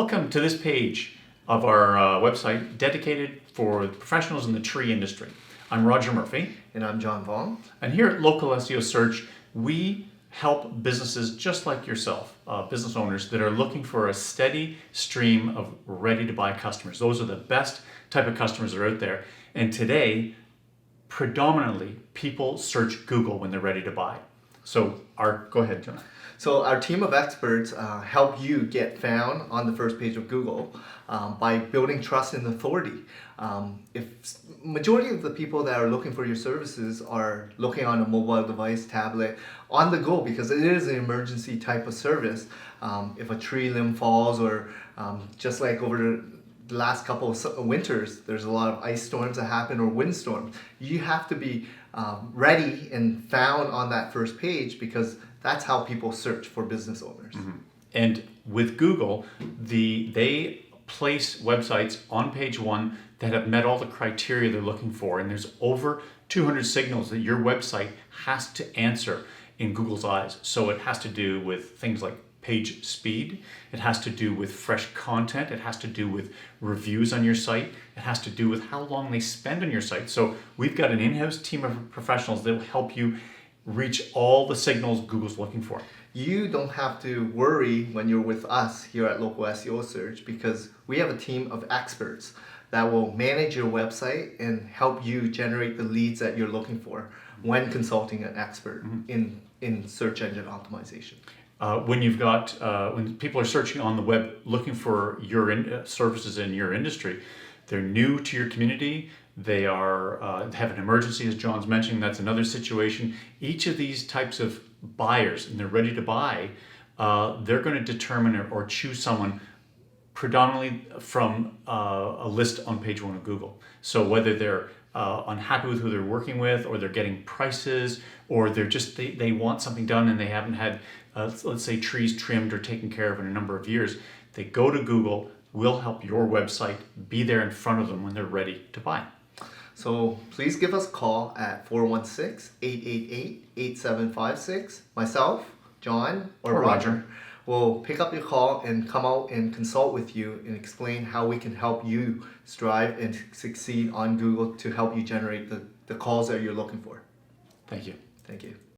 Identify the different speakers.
Speaker 1: Welcome to this page of our website dedicated for professionals in the tree industry. I'm Roger Murphy.
Speaker 2: And I'm John Vaughn.
Speaker 1: And here at Local SEO Search, we help businesses just like yourself, business owners that are looking for a steady stream of ready-to-buy customers. Those are the best type of customers that are out there. And today, predominantly, people search Google when they're ready to buy. So, go ahead, John.
Speaker 2: So our team of experts help you get found on the first page of Google by building trust and authority. If majority of the people that are looking for your services are looking on a mobile device, tablet, on the go, because it is an emergency type of service. If a tree limb falls, or just like over the last couple of winters, there's a lot of ice storms that happen, or windstorms. You have to be ready and found on that first page, because that's how people search for business owners.
Speaker 1: Mm-hmm. And with Google, they place websites on page one that have met all the criteria they're looking for. And there's over 200 signals that your website has to answer in Google's eyes. So it has to do with things like page speed. It has to do with fresh content. It has to do with reviews on your site. It has to do with how long they spend on your site. So we've got an in-house team of professionals that will help you reach all the signals Google's looking for.
Speaker 2: You don't have to worry when you're with us here at Local SEO Search, because we have a team of experts that will manage your website and help you generate the leads that you're looking for when consulting an expert in search engine optimization. When people are searching on the web looking for your services in your industry, they're new to your community, they have an emergency, as John's mentioning, that's another situation. Each of these types of buyers, and they're ready to buy, they're going to determine or choose someone predominantly from a list on page one of Google. So whether they're unhappy with who they're working with, or they're getting prices, or they want something done and they haven't had, let's say, trees trimmed or taken care of in a number of years, they go to Google. We'll help your website be there in front of them when they're ready to buy. So please give us a call at 416-888-8756. Myself, John, or Roger will pick up your call and come out and consult with you and explain how we can help you strive and succeed on Google to help you generate the calls that you're looking for.
Speaker 1: Thank you.
Speaker 2: Thank you.